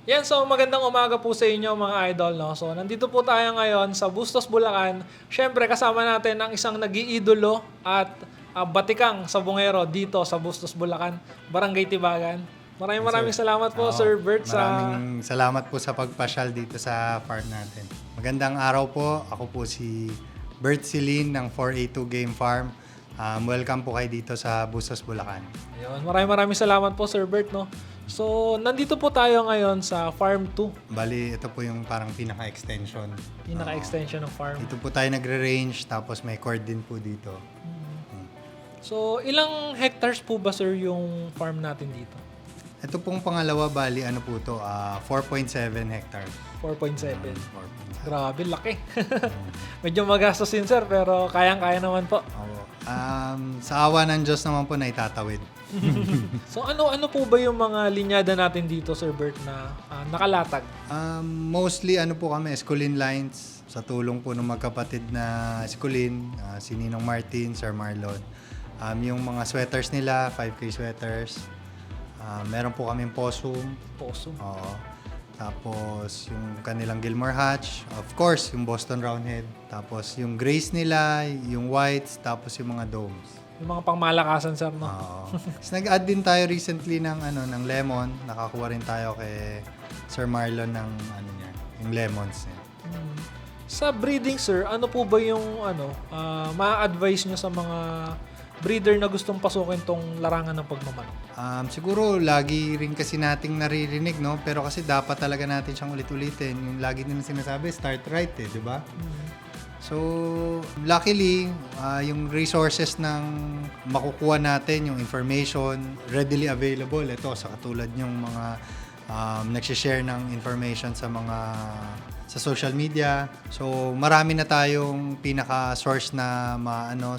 Yan, so magandang umaga po sa inyo mga idol, no? So nandito po tayo ngayon sa Bustos, Bulacan. Siyempre kasama natin ang isang nag-iidolo at batikang sabungero dito sa Bustos, Bulacan, Barangay Tibagan. Maraming salamat po, Oo, Sir Bert, sa... maraming salamat po sa pagpasyal dito sa farm natin. Magandang araw po. Ako po si Bert Silin ng 482 Game Farm. Welcome po kayo dito sa Bustos, Bulacan. Ayun, maraming salamat po, Sir Bert, no? So, nandito po tayo ngayon sa Farm 2, Bali, ito po yung parang pinaka-extension. pinaka-extension ng farm. Dito po tayo nagre-range, tapos may cord din po dito. So, ilang hectares po ba, sir, yung farm natin dito? Ito pong pangalawa, bali, ano po to, 4.7 hectares. 4.7. 4.7. Grabe, laki. Medyo magastos din, sir, pero kayang-kaya naman po. Oo. Sa awa ng Diyos naman po na itatawid. So, ano po ba yung mga linyada natin dito, Sir Bert, na nakalatag? Mostly ano po kami, Escolin lines. Sa tulong po ng magkapatid na Escolin, si Ninong Martin, Sir Marlon. Yung mga sweaters nila, 5K sweaters. Meron po kaming possum. Possum. Oo. Tapos yung kanilang Gilmore Hatch. Of course, yung Boston Roundhead. Tapos yung grays nila, yung whites, tapos yung mga domes. Yung mga pangmalakasan, sir, no? Oo. Tapos nag-add din tayo recently ng lemon. Nakakuha rin tayo kay Sir Marlon ng niya, yung lemons niya. Sa breeding, sir, ano po ba yung ma-advise nyo sa mga breeder na gustong pasukin tong larangan ng pagmamanok? Siguro lagi rin kasi nating naririnig, no? Pero kasi dapat talaga natin siyang ulit-ulitin. Yung lagi din sinasabi, start right, di ba? So, luckily, yung resources ng makukuha natin, yung information, readily available. Ito, sa katulad yung mga nagsishare ng information sa social media. So, marami na tayong pinaka-source na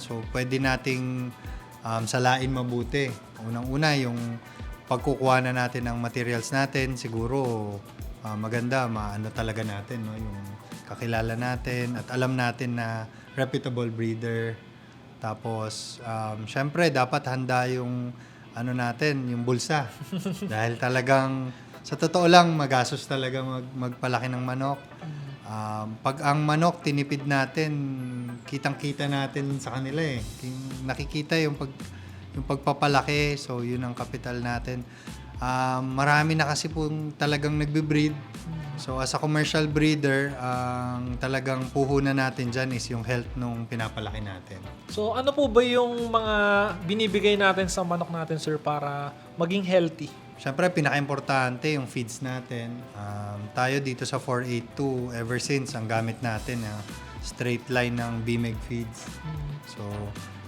so pwede nating salain mabuti. Unang-una, yung pagkukuha na natin ng materials natin, siguro maganda, talaga natin, no? Yung kakilala natin at alam natin na reputable breeder. Tapos, syempre, dapat handa yung natin, yung bulsa. Dahil talagang, sa totoo lang, magastos talaga magpalaki ng manok. Pag ang manok, tinipid natin, kitang-kita natin sa kanila eh. Nakikita yung pagpapalaki, so yun ang kapital natin. Marami na kasi pong talagang nagbe-breed. So as a commercial breeder, ang talagang puhunan natin dyan is yung health nung pinapalaki natin. So, ano po ba yung mga binibigay natin sa manok natin, sir, para maging healthy? Siyempre, pinaka-importante yung feeds natin. Tayo dito sa 482, ever since, ang gamit natin, straight line ng BMEG feeds. So,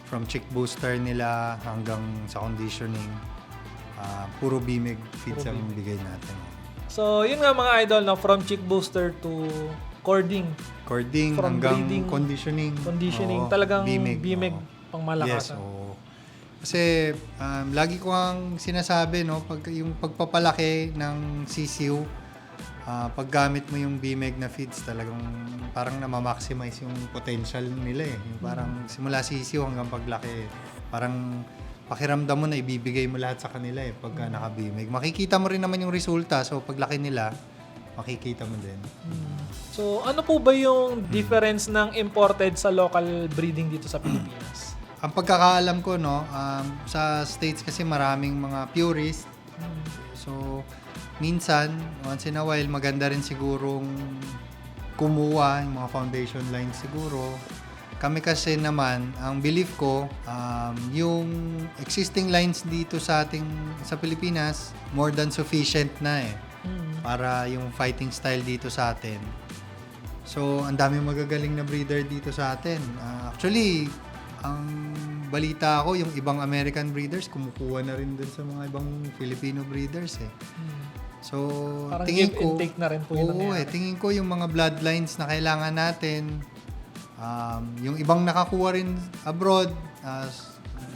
from chick booster nila hanggang sa conditioning, puro BMEG feeds ang bigay natin. So, yun nga mga idol, no? From chick booster to cording. Cording From hanggang breeding, conditioning. Conditioning. Oo, Talagang BMEG, BMEG oo. pangmalakasan. Yes, oo. Kasi lagi ko ang sinasabi, no, yung pagpapalaki ng sisiw, paggamit mo yung BMEG na feeds, talagang parang na-maximize yung potential nila eh. Yung parang simula sisiw hanggang paglaki, parang pakiramdam mo na ibibigay mo lahat sa kanila eh pagka naka-BMEG. Makikita mo rin naman yung resulta, so paglaki nila, makikita mo din. So, ano po ba yung difference ng imported sa local breeding dito sa Pilipinas? Ang pagkakaalam ko, no, sa States kasi maraming mga purist. So, minsan, once in a while, maganda rin sigurong kumuha yung mga foundation lines siguro. Kami kasi naman, ang belief ko, yung existing lines dito sa Pilipinas, more than sufficient na eh. Para yung fighting style dito sa atin. So, ang daming magagaling na breeder dito sa atin. Actually, ang balita ko, yung ibang American breeders, kumukuha na rin dun sa mga ibang Filipino breeders eh. So, Parang tingin give ko, and take na rin po yung nangyayari. tingin ko yung mga bloodlines na kailangan natin, yung ibang nakakuha rin abroad,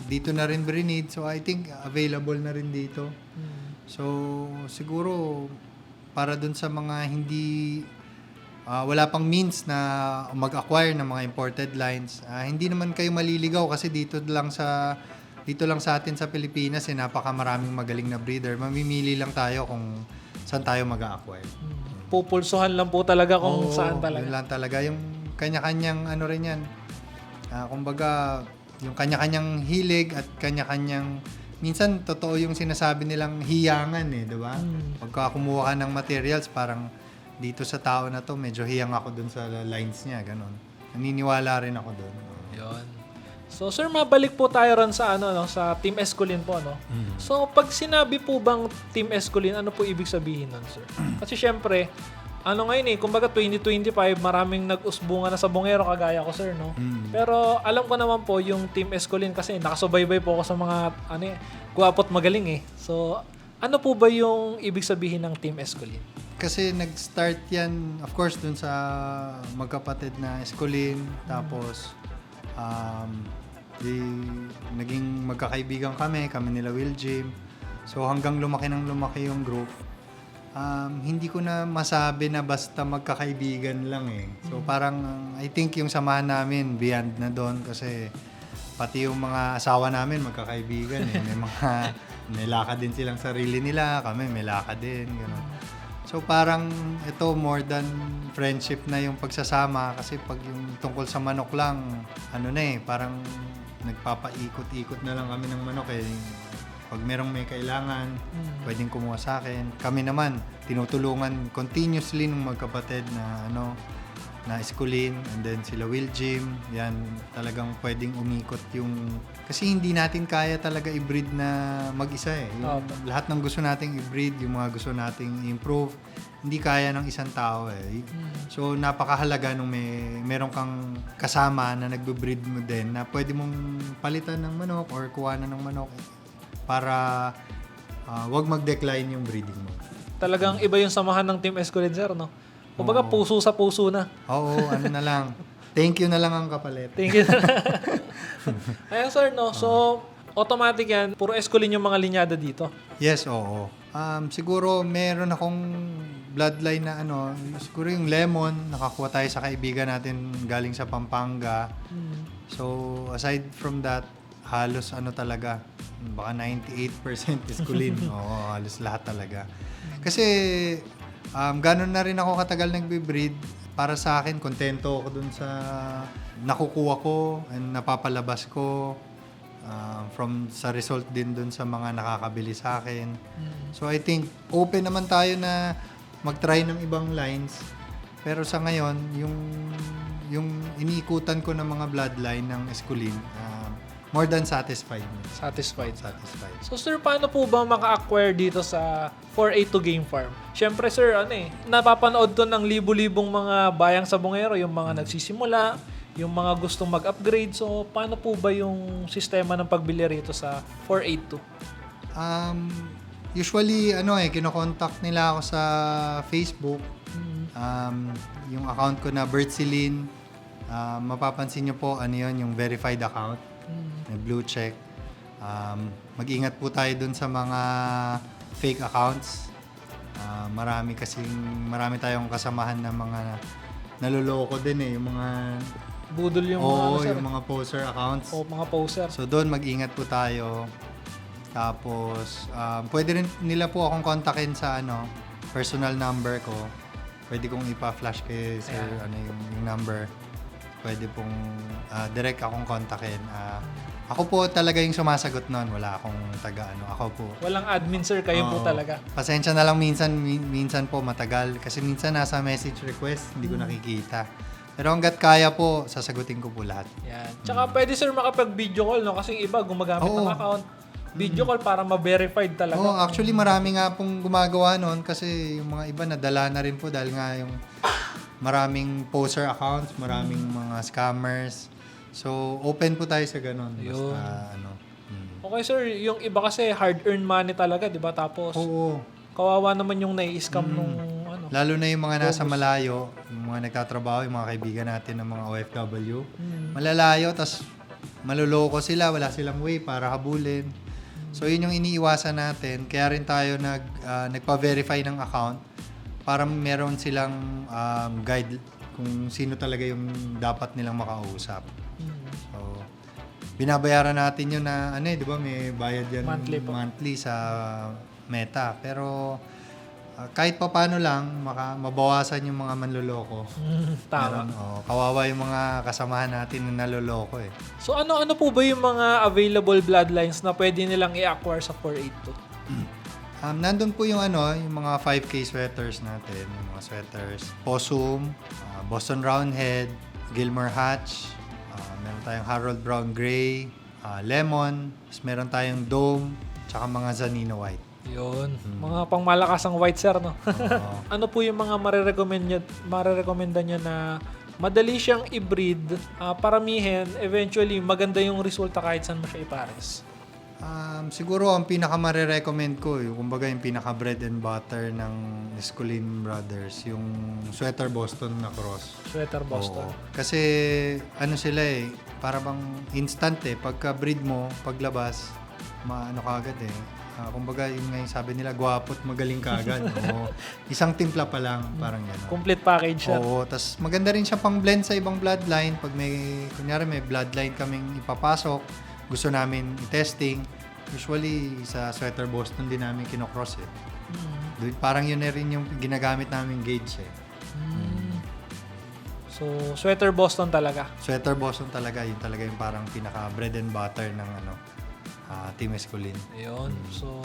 dito na rin breed. So, I think available na rin dito. So, siguro, para dun sa mga hindi wala pang means na mag-acquire ng mga imported lines, hindi naman kayo maliligaw kasi dito lang sa atin sa Pilipinas napakamaraming magaling na breeder. Mamimili lang tayo kung saan tayo mag-a-acquire. Pupulsuhan lang po talaga kung Oo, saan talaga. yun lang talaga. Yung kanya-kanyang ano rin yan. Kumbaga, yung kanya-kanyang hilig at kanya-kanyang... Minsan, totoo yung sinasabi nilang hiyangan di ba? Pagka kumuha ka ng materials, parang dito sa tao na to, medyo hiyang ako dun sa lines niya, ganun. Naniniwala rin ako dun. Yun. So sir, mabalik po tayo ron sa sa Team Escolin po, no? So pag sinabi po bang Team Escolin, ano po ibig sabihin nun, sir? Kasi syempre, ngayon kumbaga 2025, maraming nag-usbungan na sa bungero kagaya ko, sir, no? Pero alam ko naman po yung Team Escolin kasi nakasubaybay po ako sa mga guwapo't magaling So ano po ba yung ibig sabihin ng Team Escolin? Kasi nag-start yan, of course, dun sa magkapatid na Escolin. Tapos, naging magkakaibigan kami nila Will Jim. So hanggang lumaki yung group. Hindi ko na masabi na basta magkakaibigan lang So parang I think yung samahan namin beyond na doon kasi pati yung mga asawa namin magkakaibigan may lakad din silang sarili nila, kami may lakad din, gano'n. So parang ito more than friendship na yung pagsasama kasi pag yung tungkol sa manok lang, parang nagpapaikot-ikot na lang kami ng manok Pag merong may kailangan, pwedeng kumuha sa akin. Kami naman, tinutulungan continuously ng magkapatid na Escolin, and then sila Will Jim. Yan, talagang pwedeng umikot yung... Kasi hindi natin kaya talaga i-breed na mag-isa Lahat ng gusto nating i-breed, yung mga gusto nating i-improve, hindi kaya ng isang tao So, napakahalaga nung meron kang kasama na nagbe-breed mo din na pwede mong palitan ng manok or kuhanan ng manok para wag mag-decline yung breeding mo. Talagang iba yung samahan ng Team Escolin, sir, no? Kumbaga, puso sa puso na. Oo, na lang. Thank you na lang ang kapalit. Thank you. Ayun, sir, no? So, automatic yan. Puro Escolin yung mga linyada dito. Yes, oo. Siguro meron akong bloodline na siguro yung lemon, nakakuha tayo sa kaibigan natin galing sa Pampanga. So, aside from that, halos talaga, baka 98% Escolin. Oo, halos lahat talaga. Kasi, ganun na rin ako katagal nagbe-breed. Para sa akin, kontento ako dun sa nakukuha ko and napapalabas ko sa result din dun sa mga nakakabili sa akin. So, I think, open naman tayo na mag-try ng ibang lines. Pero sa ngayon, yung iniikutan ko ng mga bloodline ng Escolin, more than satisfied. Satisfied. Satisfied. So sir, paano po ba maka-acquire dito sa 482 Game Farm? Siyempre sir, napapanood to ng libu-libong mga bayang sa bungero, yung mga nagsisimula, yung mga gustong mag-upgrade. So paano po ba yung sistema ng pagbili rito sa 482? Usually, kinokontakt nila ako sa Facebook. Yung account ko na Bertsilin. Mapapansin nyo po, yung verified account. May blue check. Mag-ingat po tayo dun sa mga fake accounts. Marami tayong kasamahan na mga naloloko din yung mga Budol yung mga yung mga poser accounts. O mga poser. So doon mag-ingat po tayo. Tapos pwede rin nila po akong kontakin sa personal number ko. Pwede kong ipa-flash kay sir yung number. Pwede pong direct akong kontakin. Ako po talaga yung sumasagot noon. Wala akong ako po. Walang admin sir, kayo po talaga. Pasensya na lang minsan po matagal. Kasi minsan nasa message request, hindi ko nakikita. Pero hanggat kaya po, sasagutin ko po lahat. Yan. Tsaka pwede sir makapag-video call, no? Kasi iba gumagamit ng account. Video call para ma-verified talaga. Actually marami nga pong gumagawa noon kasi yung mga iba nadala na rin po dahil nga yung maraming poser accounts, maraming mga scammers. So, open po tayo sa ganun. Basta, Okay sir, yung iba kasi hard-earned money talaga, di ba? Tapos, kawawa naman yung nai-scam nung Lalo na yung mga nasa malayo, yung mga nagtatrabaho, yung mga kaibigan natin ng mga OFW. Malalayo, tas maluloko sila, wala silang way para habulin. So, yun yung iniiwasan natin. Kaya rin tayo nagpa-verify ng account para meron silang guide kung sino talaga yung dapat nilang makausap. So, binabayaran natin yun na, di ba, may bayad yan monthly sa Meta. Pero, kahit papaano lang, mabawasan yung mga manloloko. Tama. Kawawa yung mga kasamahan natin na naloloko eh. So ano po ba yung mga available bloodlines na pwede nilang i-acquire sa 482? Nandun po yung yung mga 5K sweaters natin, yung mga sweaters. Possum, Boston Roundhead, Gilmore Hatch, meron tayong Harold Brown Gray, Lemon, meron tayong Dome, tsaka mga Zanino White. Yun. Mga pangmalakasang white, sir, no? Oo. Ano po yung mga marerekomenda nyo na madali siyang i-breed, paramihin, eventually, maganda yung resulta kahit saan mo siya ipares? Siguro ang pinaka-recommend ko, yung kumbaga yung pinaka-bread and butter ng Escolin Brothers, yung Sweater Boston na cross. Sweater Boston. Oo. Kasi sila para bang instant pagka-breed mo, paglabas, ka agad kumbaga yun nga yung sabi nila, gwapo at magaling ka agad. Oo. Isang timpla pa lang, parang gano'n. Complete package siya. Oo, tas maganda rin siya pang blend sa ibang bloodline. Pag kunyari may bloodline kaming ipapasok, gusto namin i-testing, usually sa Sweater Boston din namin kinocross Parang yun na rin yung ginagamit namin gauge So, Sweater Boston talaga. Sweater Boston talaga, yun talaga yung parang pinaka bread and butter ng Team Escolin. Ayun. So,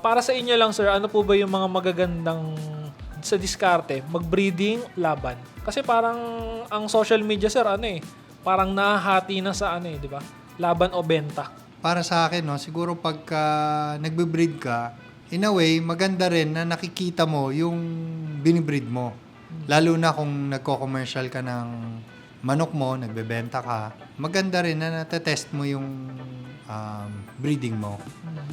para sa inyo lang, sir, ano po ba yung mga magagandang sa diskarte, mag-breeding, laban? Kasi parang ang social media, sir, parang nahahati na sa di ba? Laban o benta. Para sa akin, siguro pagka nagbe-breed ka, in a way, maganda rin na nakikita mo yung binibreed mo. Lalo na kung nagko-commercial ka ng manok mo, nagbebenta ka, maganda rin na natetest mo yung breeding mo.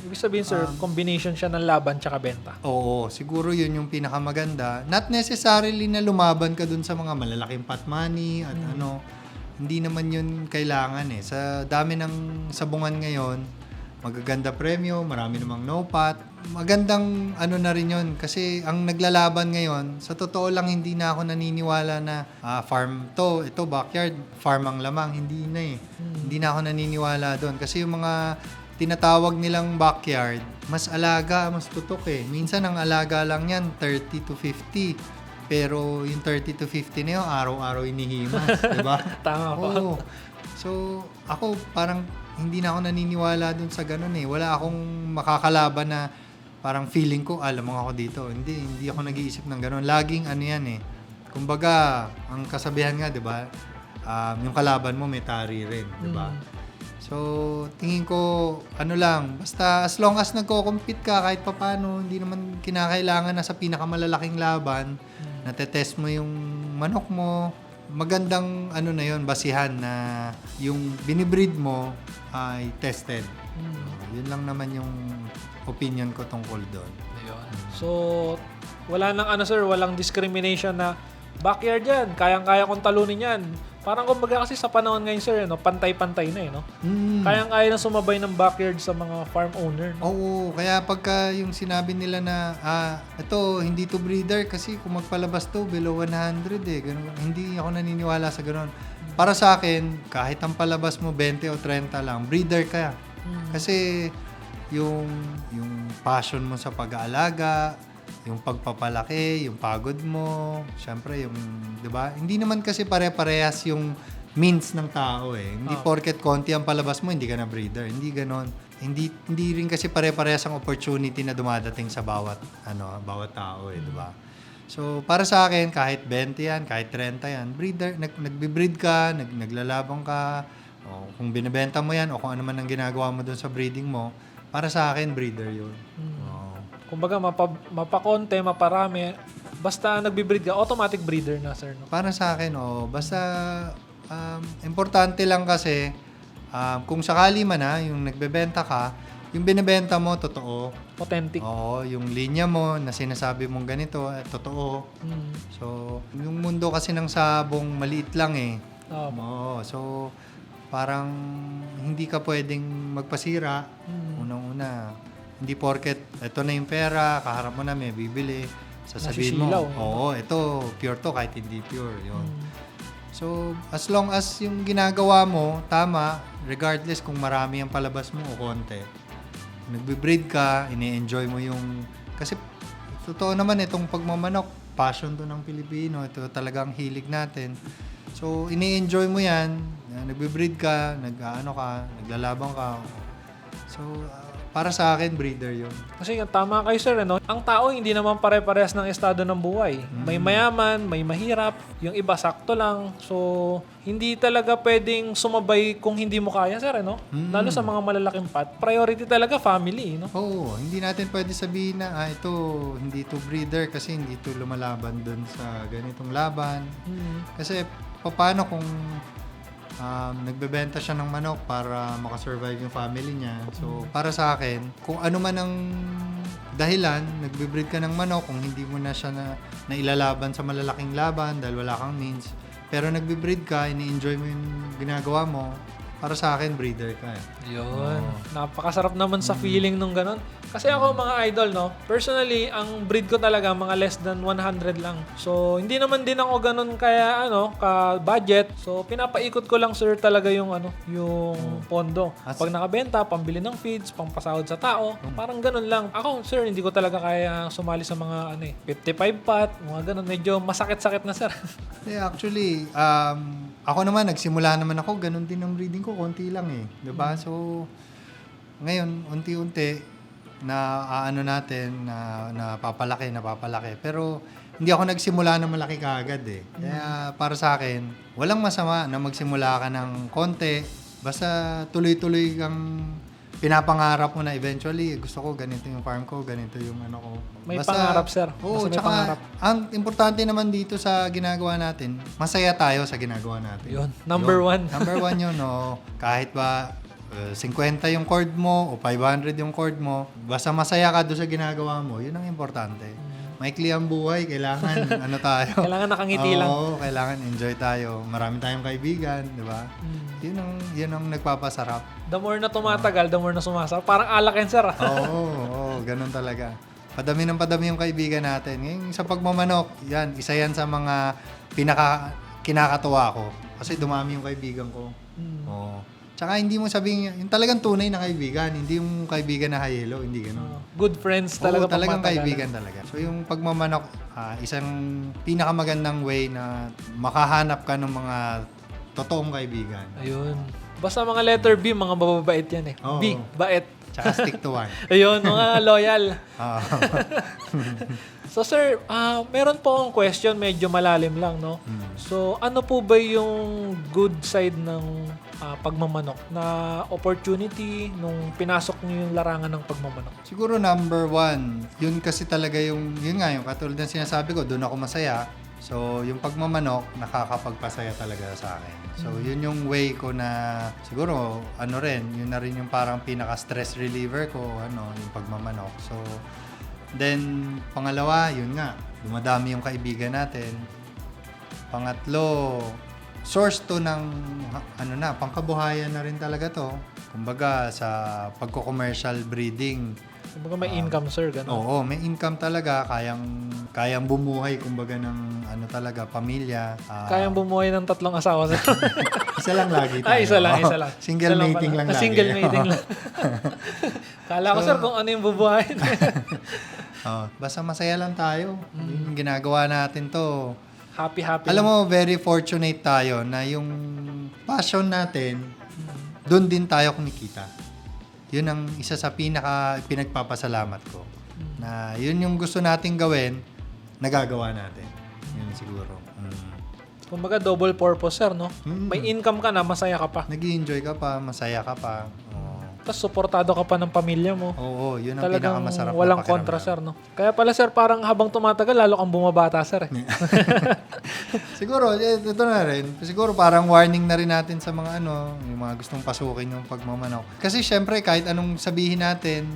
Ibig sabihin, sir, combination siya ng laban tsaka benta. Oo, siguro yun yung pinakamaganda. Not necessarily na lumaban ka dun sa mga malalaking pot money at hindi naman yun kailangan Sa dami ng sabungan ngayon, magaganda premyo, marami namang no pot. Magandang na rin yun kasi ang naglalaban ngayon, sa totoo lang hindi na ako naniniwala na farm ito backyard, farm ang lamang, hindi na Hindi na ako naniniwala doon kasi yung mga tinatawag nilang backyard, mas alaga, mas tutok Minsan ang alaga lang yan 30 to 50. Pero yung 30 to 50 na yun, araw-araw inihimas, di ba? Tama po. Oo. So, ako parang hindi na ako naniniwala dun sa ganun Wala akong makakalaban na parang feeling ko, alam ako dito. Hindi ako nag-iisip ng ganun. Laging yan Kumbaga, ang kasabihan nga, di ba? Yung kalaban mo may tari rin, di ba? So, tingin ko, basta as long as nagko-compete ka kahit papano, hindi naman kinakailangan na sa pinakamalalaking laban, natetest mo yung manok mo, magandang na yun, basihan na yung binibreed mo ay tested. Yun lang naman yung opinion ko tungkol doon. Ayun. So, wala nang sir, walang discrimination na backyard yan, kayang-kaya kong talunin yan. Parang kumbaga kasi sa panahon ngayon, sir, pantay-pantay na Kayang-kaya na sumabay ng backyard sa mga farm owner. Oo, kaya pagka yung sinabi nila na ito, hindi to breeder kasi kung magpalabas to below 100 ganun. Hindi ako naniniwala sa ganun. Para sa akin, kahit ang palabas mo 20 o 30 lang, breeder ka. Kasi yung passion mo sa pag-aalaga, yung pagpapalaki, yung pagod mo, syempre yung, 'di ba? Hindi naman kasi pare-parehas yung means ng tao Hindi porket konti ang palabas mo, hindi ka na breeder. Hindi ganoon. Hindi rin kasi pare-parehas ang opportunity na dumadating sa bawat tao 'di ba? So, para sa akin, kahit 20 yan, kahit 30 yan, breeder, nagbe-breed ka, naglalabang ka, o kung binebenta mo yan, o kung ano man ang ginagawa mo doon sa breeding mo, para sa akin, breeder yun. Kumbaga, mapakonte, maparami, basta nagbe-breed ka, automatic breeder na, sir. No? Para sa akin, basta importante lang kasi, kung sakali man yung nagbebenta ka, yung binebenta mo, totoo. Authentic. Oo, yung linya mo na sinasabi mong ganito, totoo. So, yung mundo kasi ng sabong maliit lang Oo, so parang hindi ka pwedeng magpasira. Unang-una, hindi porket ito na yung pera, kaharap mo na may bibili, sasabihin mo, oo, ito pure to kahit hindi pure. Yun. So, as long as yung ginagawa mo, tama, regardless kung marami ang palabas mo o konti, nagbe-breed ka, ini-enjoy mo yung... Kasi totoo naman itong pagmamanok, passion to ng Pilipino. Ito talagang hilig natin. So, ini-enjoy mo yan. Nagbe-breed ka, naglalabang ka. So, para sa akin, breeder yun. Kasi tama kayo sir, no? Ang tao hindi naman pare-parehas ng estado ng buhay. May mayaman, may mahirap, yung iba sakto lang. So, hindi talaga pwedeng sumabay kung hindi mo kaya sir, no? Lalo sa mga malalaking pot, priority talaga family, no? Oo, hindi natin pwede sabihin na, ito, hindi to breeder kasi hindi to lumalaban dun sa ganitong laban. Kasi, paano kung nagbebenta siya ng manok para makasurvive yung family niya. So, para sa akin, kung ano man ang dahilan, nagbe-breed ka ng manok, kung hindi mo na siya na ilalaban sa malalaking laban dahil wala kang means, pero nagbe-breed ka, ini-enjoy mo yung ginagawa mo, para sa akin, breeder ka. Yun. Napakasarap naman sa feeling nung ganun. Kasi ako mga idol, no? Personally, ang breed ko talaga mga less than 100 lang. So, hindi naman din ako ganun kaya ka-budget. So, pinapaikot ko lang sir talaga yung yung pondo. Pag nakabenta, pambili ng feeds, pampasahod sa tao. Parang ganun lang. Ako, sir, hindi ko talaga kaya sumali sa mga 55 pot, mga ganun. Medyo masakit-sakit na sir. Actually, ako naman, nagsimula naman ako, ganun din ang breeding ko, konti lang eh. Diba? So, ngayon, unti-unti, napapalaki. Pero, hindi ako nagsimula na malaki kaagad eh. Kaya, para sa akin, walang masama na magsimula ka ng konti. Basta tuloy-tuloy kang pinapangarap mo na eventually, gusto ko, ganito yung farm ko, ganito yung ko. May pangarap, sir. Oo, Basta may tsaka, pangarap. ang importante naman dito sa ginagawa natin, masaya tayo sa ginagawa natin. Yun, number one. Number one yun, no? Kahit ba 50 yung cord mo o 500 yung cord mo, basta masaya ka doon sa ginagawa mo, yun ang importante. Maikli ang buhay, kailangan tayo. Kailangan nakangiti lang. Oo, kailangan enjoy tayo. Marami tayong kaibigan, di ba? Yun ang nagpapasarap. The more na tumatagal, the more na sumasarap. Parang alakin sir. Oo, ganun talaga. Padami ng padami yung kaibigan natin. Ngayon, sa pagmamanok, isa yan sa mga kinakatuwa ko. Kasi dumami yung kaibigan ko. Oo. Tsaka hindi mo sabihin, yung talagang tunay na kaibigan, hindi yung kaibigan na hayelo, hindi ganun. Good friends talaga. Oo, talagang pagmatagalan. kaibigan talaga. So yung pagmamanok, isang pinakamagandang way na makahanap ka ng mga totoong kaibigan. Ayun. Basta mga letter B, mga mababait yan eh. Oo. B, bait. Tsaka stick to one. Ayun, mga loyal. Oo. So sir, meron po akong question, medyo malalim lang, no? So ano po ba yung good side ng pagmamanok na opportunity nung pinasok niyo yung larangan ng pagmamanok? Siguro number one, yun kasi talaga yung katulad ng sinasabi ko, doon ako masaya. So, yung pagmamanok, nakakapagpasaya talaga sa akin. So, yun yung way ko na, siguro, yun na rin yung parang pinaka-stress reliever ko, yung pagmamanok. So, then, pangalawa, yun nga, dumadami yung kaibigan natin. Pangatlo, source to ng, pangkabuhayan na rin talaga to. Kumbaga, sa pagko-commercial breeding, Kumbaga may income sir, gano'n. Oo, may income talaga, kayang bumuhay kumbaga ng talaga pamilya. Kayang bumuhay ng 3 asawa sir. Isa lang lagi tayo. Isa lang. Single Isa mating pala. lang lagi. Single mating lang. Kala ko sir kung ano yung bubuhayin. Basta masaya lang tayo. Yung ginagawa natin to. Happy. Alam mo, very fortunate tayo na yung passion natin, doon din tayo kumikita. Yun ang isa sa pinagpapasalamat ko. Na yun yung gusto nating gawin, nagagawa natin. Yun siguro. Kumbaga double purpose sir, no? May income ka na, masaya ka pa. Nag-i-enjoy ka pa, masaya ka pa. Tapos suportado ka pa ng pamilya mo. Oo, yun ang Talagang pinakamasarap na walang pakiramdam. kontra sir, no? Kaya pala sir, parang habang tumatagal, lalo kang bumabata sir. Siguro, ito na rin. Siguro parang warning na rin natin sa mga yung mga gustong pasukin yung pagmamanok. Kasi syempre, kahit anong sabihin natin,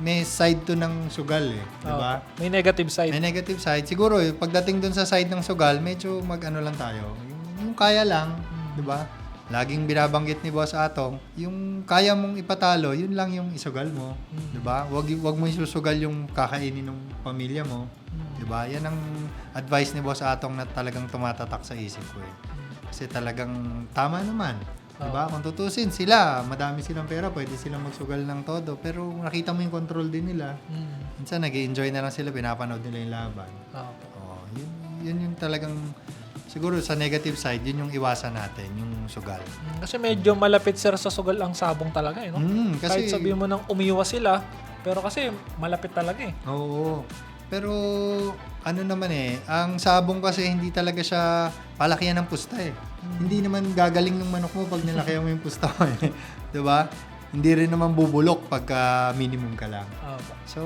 may side to ng sugal eh. Diba? May negative side. May negative side. Siguro, pagdating dun sa side ng sugal, medyo lang tayo. Yung kaya lang, diba? Laging binabanggit ni Boss Atong, yung kaya mong ipatalo, yun lang yung isugal mo. Diba? Wag mo isusugal yung kakainin ng pamilya mo. Diba? Yan ang advice ni Boss Atong na talagang tumatatak sa isip ko eh. Kasi talagang tama naman. Diba? Kung tutusin sila, madami silang pera, pwede silang magsugal ng todo. Pero nakita mo yung control din nila. Minsan nag-enjoy na lang sila, pinapanood nila yung laban. Yun yung talagang, siguro sa negative side, yun yung iwasan natin, yung sugal. Kasi medyo malapit sir sa sugal ang sabong talaga eh, no? Kasi, Kahit sabihin mo nang umiwas sila, pero kasi malapit talaga eh. oo. Pero ano naman ang sabong kasi hindi talaga siya palakihan ng pusta eh. Hindi naman gagaling ng manok mo pag nilakihan mo yung pusta mo eh. 'Di ba? Hindi rin naman bubulok pagka minimum ka lang. So,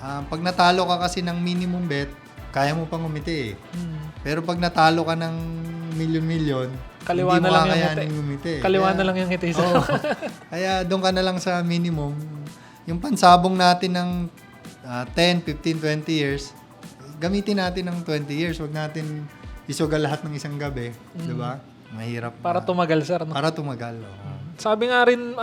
pag natalo ka kasi ng minimum bet, kaya mo pang umiti eh. Pero pag natalo ka ng milyon-milyon, Kaliwa hindi na mo lang yung kakayanin ngiti. umiti. Kaliwa na lang yung ngiti. Oo. Kaya doon ka na lang sa minimum. Yung pansabong natin ng 10, 15, 20 years, gamitin natin ng 20 years. Huwag natin isugal lahat ng isang gabi. Di ba? Mahirap. Para tumagal sir, no? Para tumagal. Oo. Sabi nga rin,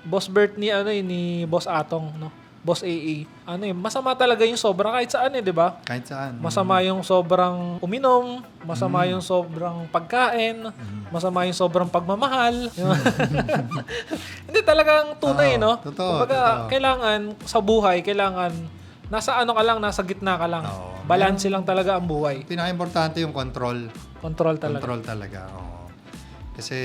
Boss Bert ni Boss Atong, no? Boss AA. Masama talaga yung sobra kahit saan di ba? Kahit saan. Masama yung sobrang uminom, masama yung sobrang pagkain, masama yung sobrang pagmamahal. Hindi talagang tunay, no? Totoo. Kumbaga, kailangan sa buhay, nasa ka lang, nasa gitna ka lang. Oo. Balance lang talaga ang buhay. Pinaka-importante yung control. Control talaga. Control talaga. Oo. Kasi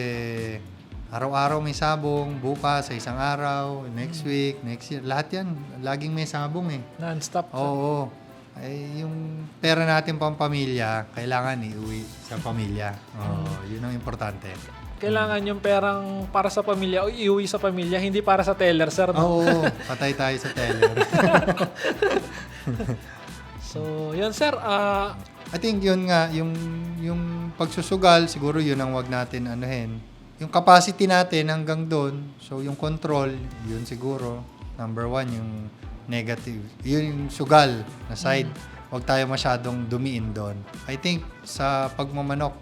araw-araw may sabong, bukas sa isang araw, next week, next year. Lahat yan, laging may sabong eh. Non-stop. Oo. Ay, yung pera natin pang pamilya, kailangan iuwi sa pamilya. Yun ang importante. Kailangan yung perang para sa pamilya o iuwi sa pamilya, hindi para sa teller, sir. No? Oo, patay tayo sa teller. So, yun, sir. I think yun nga, yung pagsusugal, siguro yun ang wag natin anuhin. Yung capacity natin hanggang doon, so yung control, yun siguro, number one, yung negative. Yun yung sugal na side. Huwag tayo masyadong dumiin doon. I think sa pagmamanok,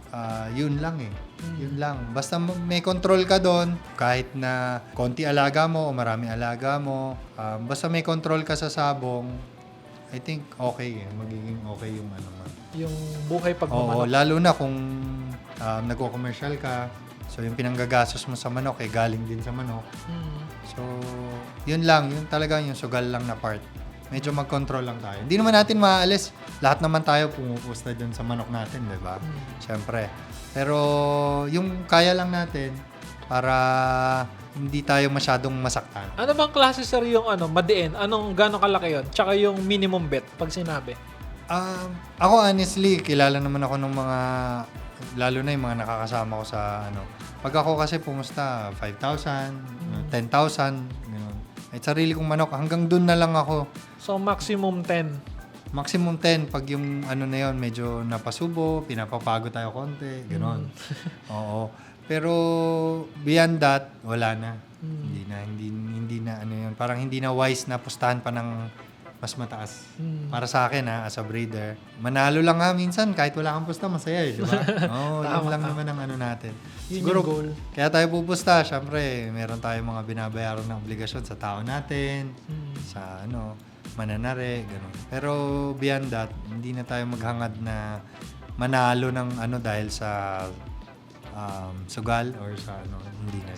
yun lang eh. Yun lang. Basta may control ka doon, kahit na konti alaga mo o marami alaga mo, basta may control ka sa sabong, I think okay eh. Magiging okay yung ano mo. Yung buhay Oo, pagmamanok. lalo na kung nagko-commercial ka, so yung pinanggagastos mo sa manok eh galing din sa manok. So, yun lang, yun talaga yung sugal lang na part. Medyo mag-control lang tayo. Hindi naman natin maaalis. Lahat naman tayo pumupusta dun sa manok natin, di ba? Siyempre. Pero yung kaya lang natin para hindi tayo masyadong masaktan. Ano bang klase, sir, yung madiin? Gano'ng kalaki yun? Tsaka yung minimum bet, pag sinabi. Ako honestly, kilala naman ako ng mga, lalo na yung mga nakakasama ko sa Pag ako kasi pumusta, 5,000, 10,000, gano'n. At sarili kong manok, hanggang dun na lang ako. So, maximum 10. Maximum 10 pag yung na yun, medyo napasubo, pinapapago tayo konti, gano'n. Oo. Pero beyond that, wala na. Hindi na yun. Parang hindi na wise na pustahan pa ng mas mataas. Para sa akin as a breeder. Manalo lang minsan kahit wala kang pusta, masaya di ba? Yun lang naman ang natin. Yun Siguro, yung goal. kaya tayo pupusta, syempre, meron tayong mga binabayaran na obligasyon sa tao natin, sa mananare, gano'n. Pero beyond that, hindi na tayo maghangad na manalo ng dahil sa sugal or sa hindi na.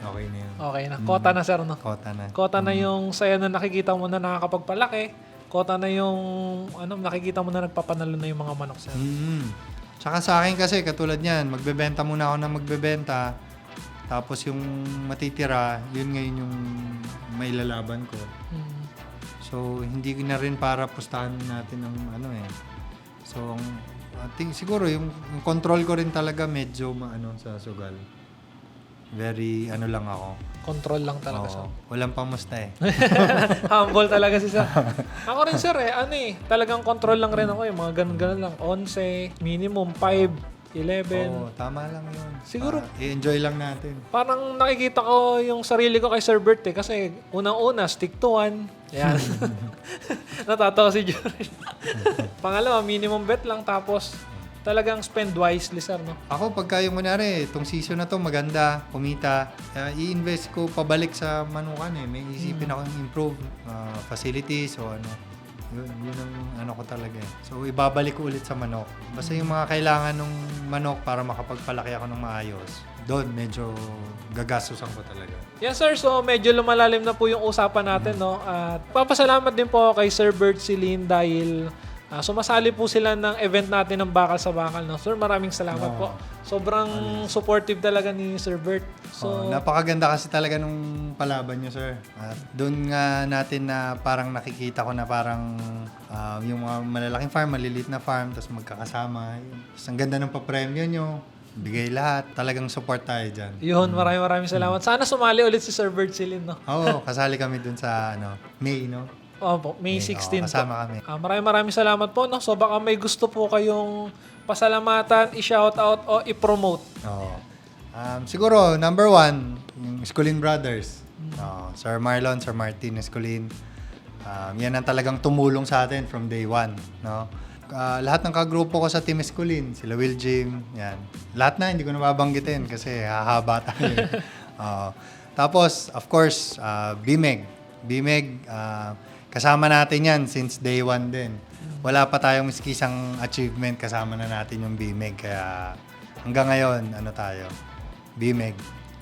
Okay na yun. Okay na. Kota na, sir, no? Kota na. Kota na yung saya na nakikita mo na nakakapagpalaki. Kota na yung nakikita mo na nagpapanalo na yung mga manok, sir. Tsaka sa akin kasi, katulad niyan, magbebenta muna ako ng magbebenta. Tapos yung matitira, yun ngayon yung mailalaban ko. So, hindi na rin para pustahan natin ng So, I think siguro yung control ko rin talaga medyo sa sugal. Very lang ako. Control lang talaga, sir. Walang pamusta eh. Humble talaga si sir. Ako rin, sir, talagang control lang rin ako. Yung mga ganun-ganun lang. 11, minimum 5, 11. Oo, tama lang yun. Siguro, i-enjoy lang natin. parang nakikita ko yung sarili ko kay Sir Bert kasi unang-una, stick to 1. Yan. Natatawa si Jory. Pangalawa, minimum bet lang tapos talagang spend wisely, sir, no? Ako, pagka yung itong season na to maganda, kumita, i-invest ko pabalik sa manukan eh. May isipin ako improve facilities o Yun ang ko talaga eh. So, ibabalik ko ulit sa manok. Basta yung mga kailangan ng manok para makapagpalaki ako ng maayos, doon medyo gagastusan ko talaga. Yes sir, so medyo lumalalim na po yung usapan natin, no? At papasalamat din po ako kay Sir Bert Silin dahil sumasali po sila ng event natin ng Bakal sa Bakal, no? Sir, maraming salamat po. Sobrang supportive talaga ni Sir Bert. So, napakaganda kasi talaga nung palaban nyo, sir. At doon nga natin na parang nakikita ko na parang yung mga malalaking farm, maliliit na farm, tapos magkakasama. Tapos ang ganda ng papremyo nyo. Bigay lahat. Talagang support tayo dyan. yun, maraming salamat. Sana sumali ulit si Sir Bert Silin, no? Oo, kasali kami doon sa May, no? Opo, May 16 kasama po. kami. Maraming salamat po, no? So baka may gusto po kayong pasalamatan, i-shoutout o i-promote. Oo. Siguro, number 1, yung Escolin Brothers. Sir Marlon, Sir Martin Escolin. Yan ang talagang tumulong sa atin from day 1, no? Lahat ng kagrupo ko sa Team Escolin, sila Will Jim, yan. Lahat na, hindi ko na babanggitin kasi hahaba tayo. Tapos, of course, BMEG. BMEG, kasama natin yan since day 1 din. Wala pa tayong isang achievement, kasama na natin yung BMEG. Kaya hanggang ngayon, tayo? BMEG.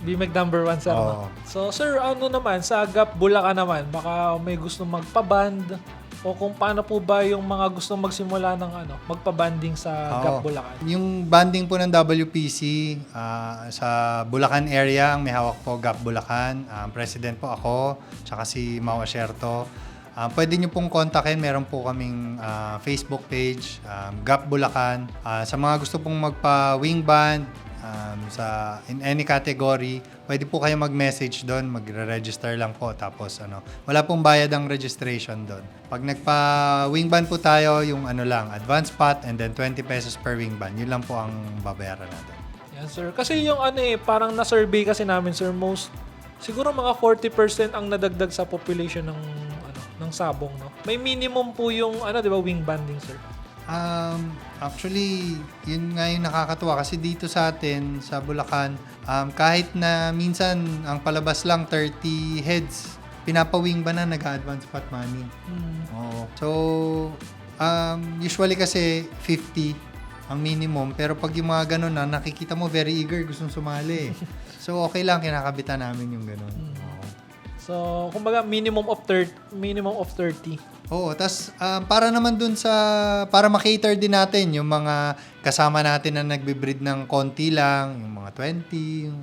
BMEG number 1, sir. Oo. So, sir, naman, sa GAP Bulacan naman, baka may gusto magpa-band o kung paano po ba yung mga gusto magsimula ng magpa-banding sa GAP Bulacan? Yung banding po ng WPC sa Bulacan area, ang may hawak po GAP Bulacan. President po ako, tsaka si Mau Asierto. Pwede nyo pong kontakin, meron po kaming Facebook page, GAP Bulacan. Sa mga gusto pong magpa-wing band, in any category, pwede po kayo mag-message doon, magre-register lang po. Tapos wala pong bayad ang registration doon. Pag nagpa-wing band po tayo, yung advance pot and then 20 pesos per wing band. Yun lang po ang babayaran natin. Yan, sir. Kasi yung parang na-survey kasi namin, sir, siguro mga 40% ang nadagdag sa population ng Sabong, no? May minimum po yung di ba, wing banding, sir? Actually, yun nga yung nakakatuwa kasi dito sa atin, sa Bulacan, kahit na minsan ang palabas lang 30 heads, pinapawing ba na nag-advance pot money? Oo. So, usually kasi 50 ang minimum, pero pag yung mga ganun na, nakikita mo very eager, gustong sumali. So, okay lang, kinakabitan namin yung ganun. Oo. So, kumbaga minimum of 30. Oo, tas para naman dun para makater din natin yung mga kasama natin na nagbe-breed ng konti lang, yung mga 20, yung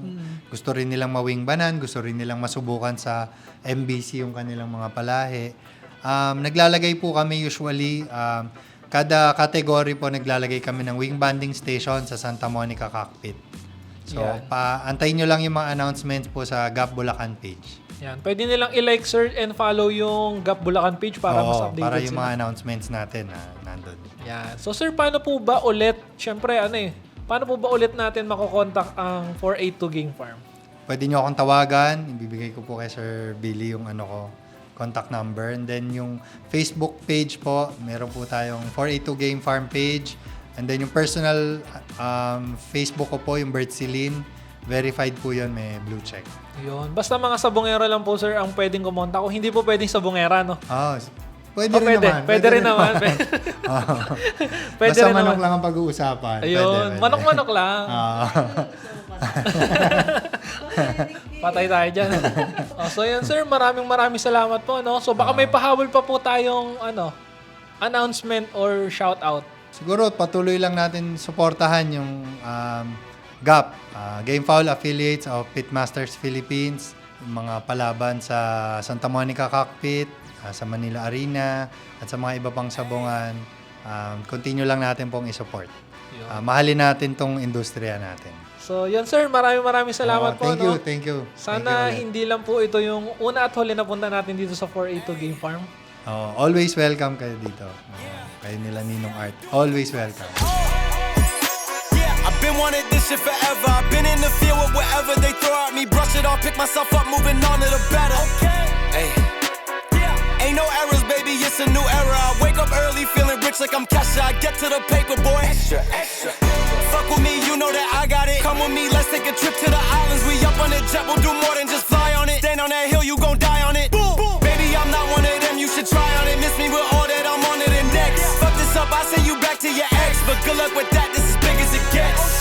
gusto rin nilang mawingbanan, gusto rin nilang masubukan sa MBC yung kanilang mga palahi. Naglalagay po kami usually, kada category po naglalagay kami ng wing banding station sa Santa Monica Cockpit. So, antayin nyo lang yung mga announcements po sa GAP Bulacan page. Yan. Pwede nilang i-like, sir, and follow yung GAP Bulacan page para mas updated para yung sila. mga announcements natin nandun. Yan. So, sir, paano po ba ulit, syempre, paano po ba ulit natin makokontak ang 482 Game Farm? Pwede nyo akong tawagan. Ibibigay ko po kay Sir Billy yung contact number. And then yung Facebook page po, meron po tayong 482 Game Farm page. And then yung personal Facebook ko po, yung Bert Silin. Verified po yun, may blue check. Yun. Basta mga sabongero lang po, sir, ang pwedeng kumontak. Kung hindi po pwedeng sabongera, no? Pwede rin naman. Pwede rin naman. Basta manok lang ang pag-uusapan. Ayun. Manok-manok lang. Patay tayo dyan. So yun, sir, maraming salamat po, no? So baka may pahabol pa po tayong announcement or shout out. Siguro patuloy lang natin suportahan yung GAP, Game Fowl Affiliates of Pitmasters Philippines, yung mga palaban sa Santa Monica Cockpit, sa Manila Arena, at sa mga iba pang sabungan. Continue lang natin pong isupport. Mahalin natin tong industriya natin. So, yun sir, maraming salamat po. Thank you. Sana hindi lang po ito yung una at huli na punta natin dito sa 482 Game Farm. Always welcome kayo dito. Kayo nila Ninong Art. Always welcome. I've been wanting this shit forever. I've been in the field with whatever they throw at me. Brush it off, pick myself up, moving on to the better. Hey. Ain't no errors, baby, it's a new era. I wake up early, feeling rich like I'm Kesha. I get to the paper, boy. Extra. Fuck with me, you know that I got it. Come with me, let's take a trip to the islands. We up on the jet, we'll do more than just fly on it. Stand on that hill, you gon' die on it. Boom. Baby, I'm not one of them, you should try on it. Miss me with all that, I'm on to the next. Fuck this up, I send you back to your ex. But good luck with that, this is big as it gets.